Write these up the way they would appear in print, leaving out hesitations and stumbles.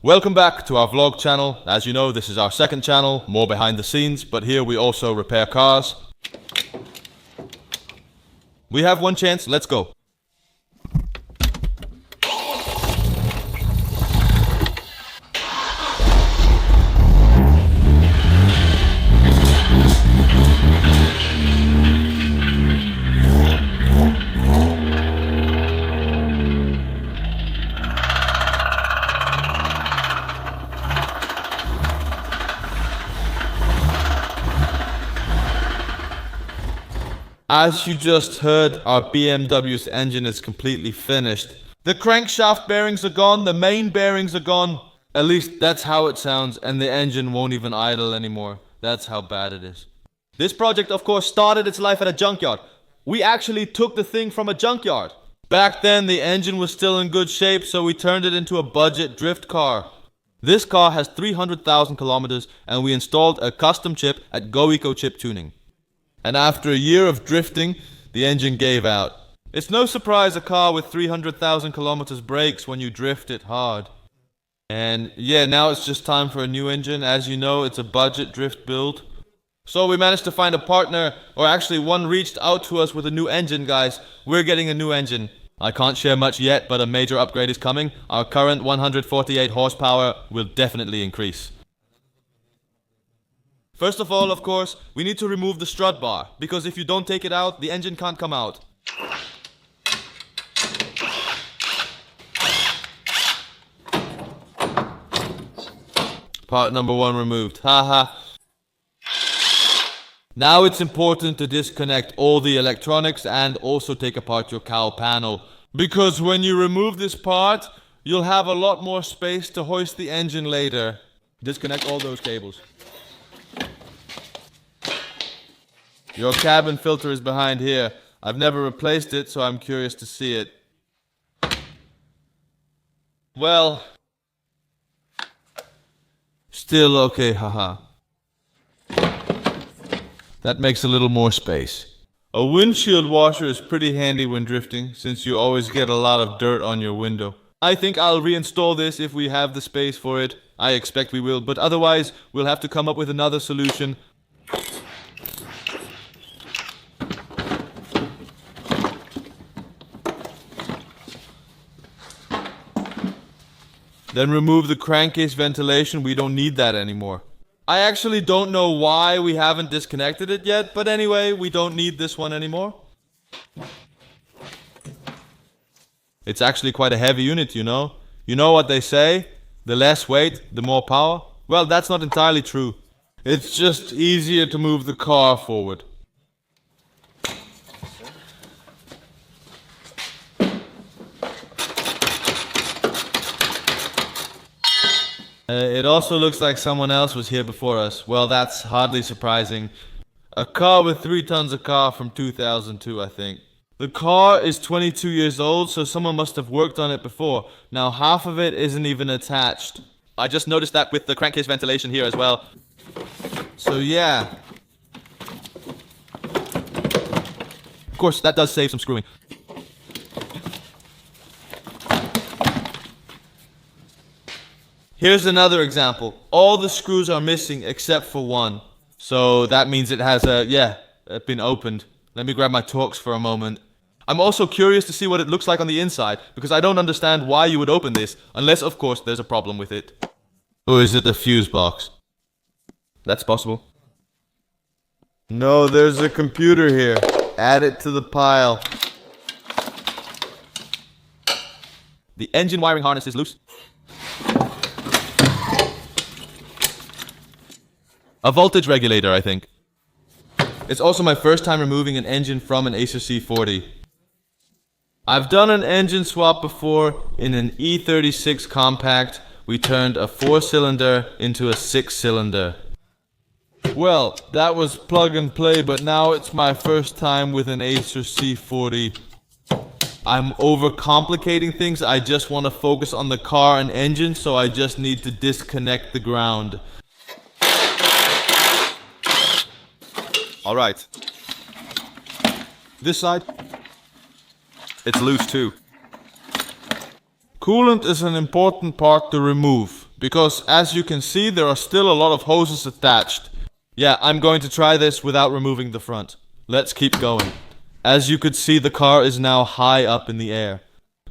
Welcome back to our vlog channel. As you know, this is our second channel, more behind the scenes, but here we also repair cars. We have one chance, let's go. As you just heard, our BMW's engine is completely finished. The crankshaft bearings are gone, the main bearings are gone. At least that's how it sounds, and the engine won't even idle anymore. That's how bad it is. This project, of course, started its life at a junkyard. We actually took the thing from a junkyard. Back then, the engine was still in good shape, so we turned it into a budget drift car. This car has 300,000 kilometers, and we installed a custom chip at GoEco Chip Tuning. And after a year of drifting, the engine gave out. It's no surprise a car with 300,000 kilometers breaks when you drift it hard. And yeah, now it's just time for a new engine. As you know, it's a budget drift build. So we managed to find a partner, or actually one reached out to us with a new engine, guys. We're getting a new engine. I can't share much yet, but a major upgrade is coming. Our current 148 horsepower will definitely increase. First of all, of course, we need to remove the strut bar, because if you don't take it out, the engine can't come out. Part number 1 removed. Haha. Now it's important to disconnect all the electronics and also take apart your cowl panel. Because when you remove this part, you'll have a lot more space to hoist the engine later. Disconnect all those cables. Your cabin filter is behind here. I've never replaced it, so I'm curious to see it. Well, still okay, haha. That makes a little more space. A windshield washer is pretty handy when drifting, since you always get a lot of dirt on your window. I think I'll reinstall this if we have the space for it. I expect we will, but otherwise we'll have to come up with another solution. Then remove the crankcase ventilation, we don't need that anymore. I actually don't know why we haven't disconnected it yet, but anyway, we don't need this one anymore. It's actually quite a heavy unit, you know. You know what they say? The less weight, the more power? Well, that's not entirely true. It's just easier to move the car forward. It also looks like someone else was here before us. Well, that's hardly surprising. A car with 3 tons of car from 2002, I think. The car is 22 years old, so someone must have worked on it before. Now, half of it isn't even attached. I just noticed that with the crankcase ventilation here as well. So yeah. Of course, that does save some screwing. Here's another example. All the screws are missing except for one. So that means it has it's been opened. Let me grab my Torx for a moment. I'm also curious to see what it looks like on the inside, because I don't understand why you would open this, unless of course there's a problem with it. Or is it the fuse box? That's possible. No, there's a computer here. Add it to the pile. The engine wiring harness is loose. A voltage regulator, I think. It's also my first time removing an engine from an Acer C40. I've done an engine swap before in an E36 compact. We turned a 4-cylinder into a 6-cylinder. Well, that was plug and play, but now it's my first time with an Acer C40. I'm overcomplicating things. I just want to focus on the car and engine, so I just need to disconnect the ground. Alright. This side, it's loose too. Coolant is an important part to remove. because as you can see, there are still a lot of hoses attached. Yeah, I'm going to try this without removing the front. Let's keep going. As you could see, the car is now high up in the air.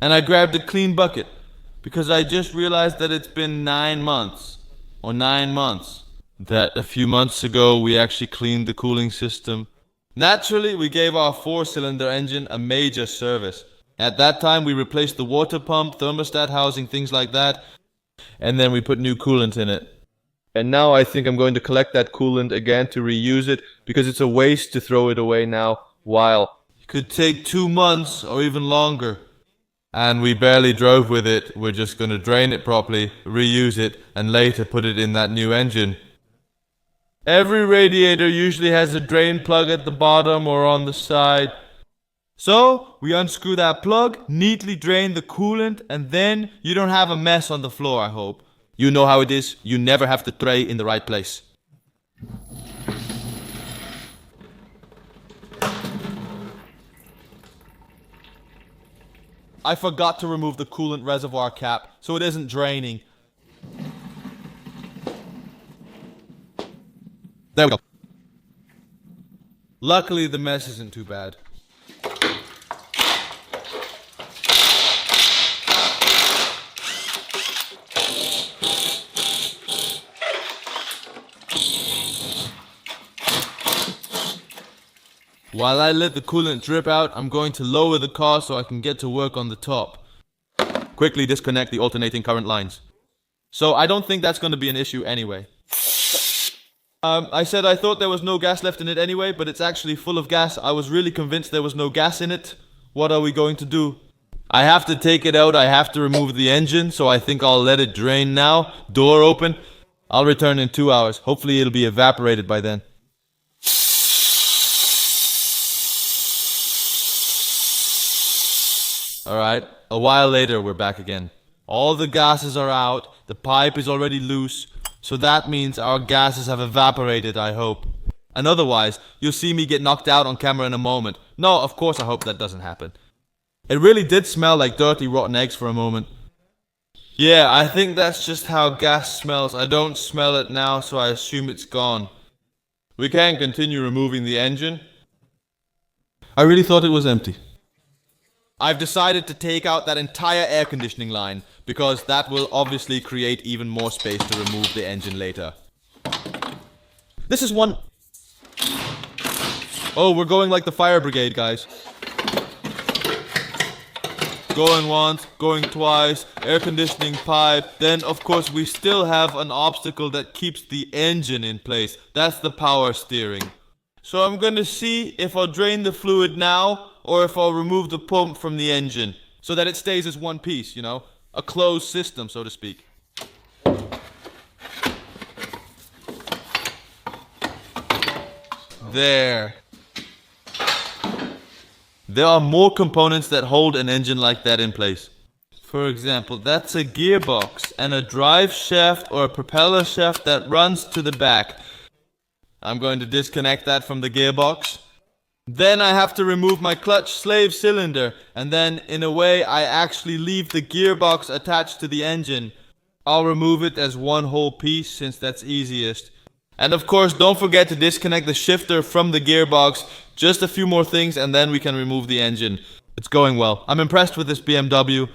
And I grabbed a clean bucket, because I just realized that it's been 9 months. Or 9 months. That a few months ago we actually cleaned the cooling system. Naturally, we gave our 4-cylinder engine a major service. At that time, we replaced the water pump, thermostat housing, things like that. And then we put new coolant in it. And now I think I'm going to collect that coolant again to reuse it, because it's a waste to throw it away now, while it could take 2 months or even longer. And we barely drove with it. We're just going to drain it properly, reuse it, and later put it in that new engine. Every radiator usually has a drain plug at the bottom or on the side. So, we unscrew that plug, neatly drain the coolant, and then you don't have a mess on the floor, I hope. You know how it is. You never have the tray in the right place. I forgot to remove the coolant reservoir cap, so it isn't draining. There we go. Luckily, the mess isn't too bad. While I let the coolant drip out, I'm going to lower the car so I can get to work on the top. Quickly disconnect the alternating current lines. So I don't think that's going to be an issue anyway. I said I thought there was no gas left in it anyway, but it's actually full of gas. I was really convinced there was no gas in it. What are we going to do? I have to take it out. I have to remove the engine, so I think I'll let it drain now. Door open. I'll return in 2 hours. Hopefully it'll be evaporated by then. Alright, a while later we're back again. All the gases are out, the pipe is already loose, so that means our gases have evaporated, I hope. And otherwise, you'll see me get knocked out on camera in a moment. No, of course I hope that doesn't happen. It really did smell like dirty rotten eggs for a moment. Yeah, I think that's just how gas smells. I don't smell it now, so I assume it's gone. We can continue removing the engine. I really thought it was empty. I've decided to take out that entire air conditioning line, because that will obviously create even more space to remove the engine later. This is one... Oh, we're going like the fire brigade, guys. Going once, going twice, air conditioning pipe. Then, of course, we still have an obstacle that keeps the engine in place. That's the power steering. So I'm going to see if I'll drain the fluid now, or if I'll remove the pump from the engine, so that it stays as one piece, you know? A closed system, so to speak. There. There are more components that hold an engine like that in place. For example, that's a gearbox and a drive shaft or a propeller shaft that runs to the back. I'm going to disconnect that from the gearbox. Then I have to remove my clutch slave cylinder, and then in a way I actually leave the gearbox attached to the engine. I'll remove it as one whole piece since that's easiest. And of course, don't forget to disconnect the shifter from the gearbox. Just a few more things and then we can remove the engine. It's going well. I'm impressed with this BMW.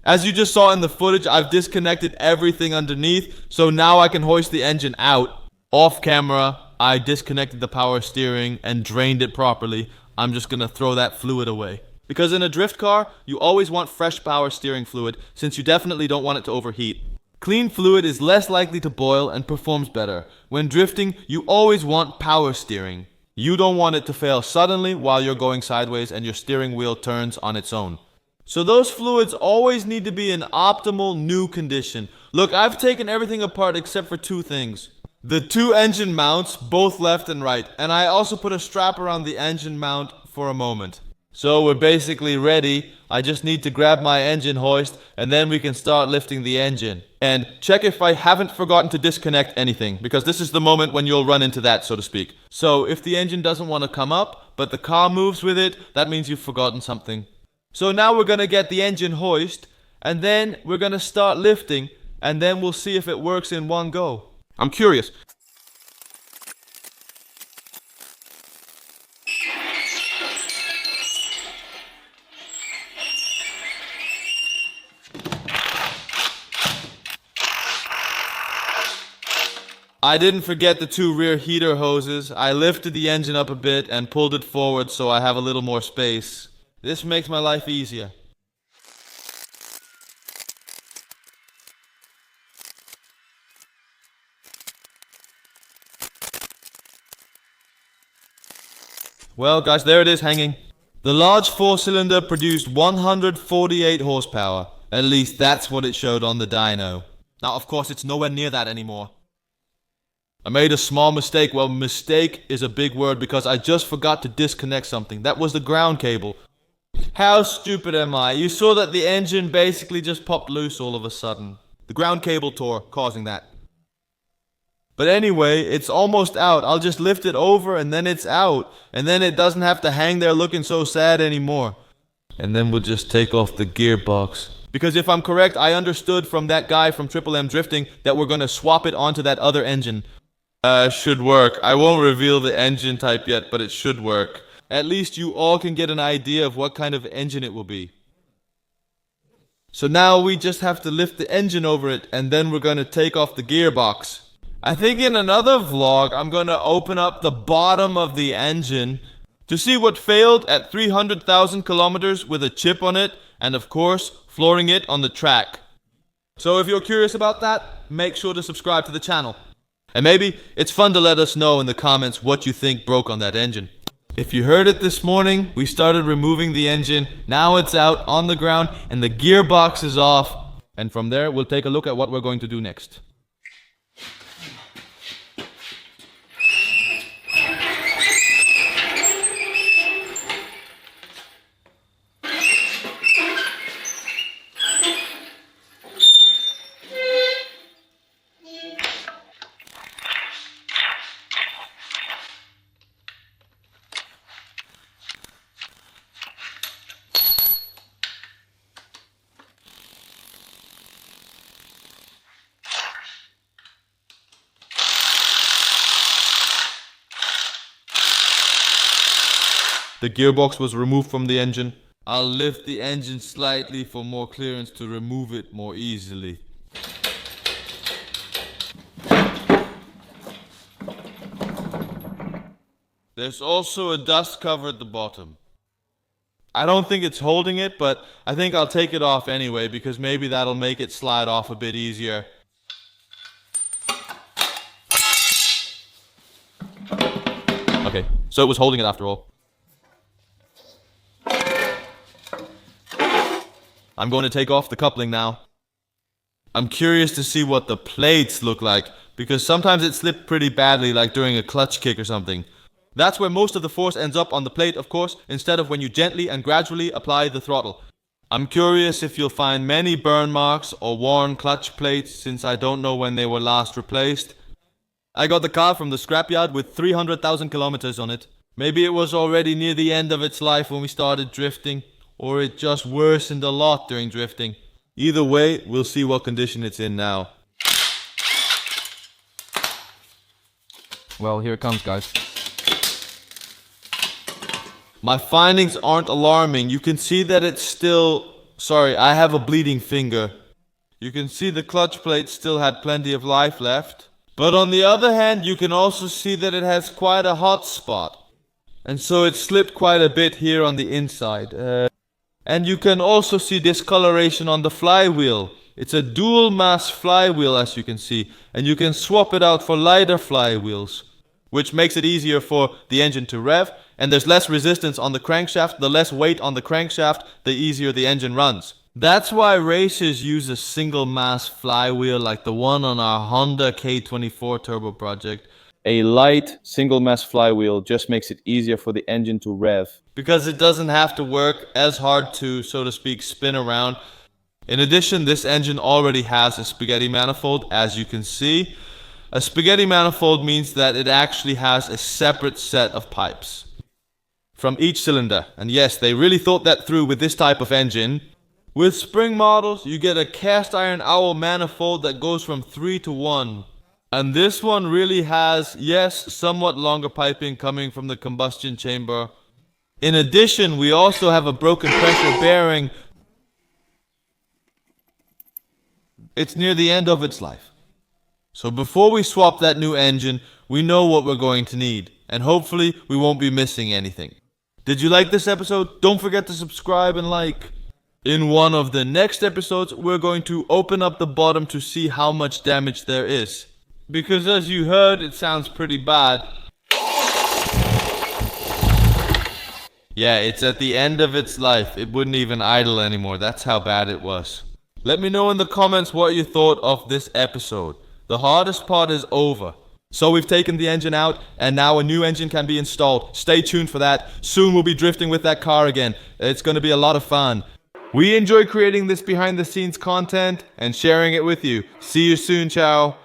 As you just saw in the footage, I've disconnected everything underneath, so now I can hoist the engine out. Off camera, I disconnected the power steering and drained it properly. I'm just gonna throw that fluid away. Because in a drift car, you always want fresh power steering fluid, since you definitely don't want it to overheat. Clean fluid is less likely to boil and performs better. When drifting, you always want power steering. You don't want it to fail suddenly while you're going sideways and your steering wheel turns on its own. So those fluids always need to be in optimal new condition. Look, I've taken everything apart except for 2 things. The 2 engine mounts, both left and right, and I also put a strap around the engine mount for a moment. So we're basically ready. I just need to grab my engine hoist and then we can start lifting the engine. And check if I haven't forgotten to disconnect anything, because this is the moment when you'll run into that, so to speak. So if the engine doesn't want to come up, but the car moves with it, that means you've forgotten something. So now we're going to get the engine hoist, and then we're going to start lifting. and then we'll see if it works in one go. I'm curious. I didn't forget the two rear heater hoses. I lifted the engine up a bit and pulled it forward so I have a little more space. This makes my life easier. Well guys, there it is hanging. The large 4-cylinder produced 148 horsepower. At least that's what it showed on the dyno. Now of course it's nowhere near that anymore. I made a small mistake. Well, mistake is a big word because I just forgot to disconnect something. That was the ground cable. How stupid am I? You saw that the engine basically just popped loose all of a sudden. The ground cable tore, causing that. But anyway, it's almost out. I'll just lift it over and then it's out. And then it doesn't have to hang there looking so sad anymore. And then we'll just take off the gearbox. Because if I'm correct, I understood from that guy from Triple M Drifting that we're going to swap it onto that other engine. Should work. I won't reveal the engine type yet, but it should work. At least you all can get an idea of what kind of engine it will be. So now we just have to lift the engine over it, and then we're going to take off the gearbox. I think in another vlog, I'm going to open up the bottom of the engine to see what failed at 300,000 kilometers with a chip on it, and of course, flooring it on the track. So if you're curious about that, make sure to subscribe to the channel. And maybe it's fun to let us know in the comments what you think broke on that engine. If you heard it this morning, we started removing the engine. Now it's out on the ground and the gearbox is off. And from there, we'll take a look at what we're going to do next. The gearbox was removed from the engine. I'll lift the engine slightly for more clearance to remove it more easily. There's also a dust cover at the bottom. I don't think it's holding it, but I think I'll take it off anyway because maybe that'll make it slide off a bit easier. Okay, so it was holding it after all. I'm going to take off the coupling now. I'm curious to see what the plates look like, because sometimes it slipped pretty badly, like during a clutch kick or something. That's where most of the force ends up on the plate, of course, instead of when you gently and gradually apply the throttle. I'm curious if you'll find many burn marks or worn clutch plates, since I don't know when they were last replaced. I got the car from the scrapyard with 300,000 kilometers on it. Maybe it was already near the end of its life when we started drifting. Or it just worsened a lot during drifting. Either way, we'll see what condition it's in now. Well, here it comes, guys. My findings aren't alarming. You can see that it's still... Sorry, I have a bleeding finger. You can see the clutch plate still had plenty of life left. But on the other hand, you can also see that it has quite a hot spot. And so it slipped quite a bit here on the inside. And you can also see discoloration on the flywheel. It's a dual mass flywheel, as you can see, and you can swap it out for lighter flywheels, which makes it easier for the engine to rev, and there's less resistance on the crankshaft. The less weight on the crankshaft, the easier the engine runs. That's why racers use a single mass flywheel like the one on our Honda K24 turbo project. A light single mass flywheel just makes it easier for the engine to rev, because it doesn't have to work as hard to, so to speak, spin around. In addition, this engine already has a spaghetti manifold, as you can see. A spaghetti manifold means that it actually has a separate set of pipes from each cylinder. And yes, they really thought that through with this type of engine. With spring models, you get a cast iron owl manifold that goes from 3 to 1. And this one really has, yes, somewhat longer piping coming from the combustion chamber. In addition, we also have a broken pressure bearing. It's near the end of its life. So before we swap that new engine, we know what we're going to need. And hopefully, we won't be missing anything. Did you like this episode? Don't forget to subscribe and like. In one of the next episodes, we're going to open up the bottom to see how much damage there is. Because as you heard, it sounds pretty bad. Yeah, it's at the end of its life. It wouldn't even idle anymore. That's how bad it was. Let me know in the comments what you thought of this episode. The hardest part is over. So we've taken the engine out, and now a new engine can be installed. Stay tuned for that. Soon we'll be drifting with that car again. It's going to be a lot of fun. We enjoy creating this behind the scenes content and sharing it with you. See you soon, ciao.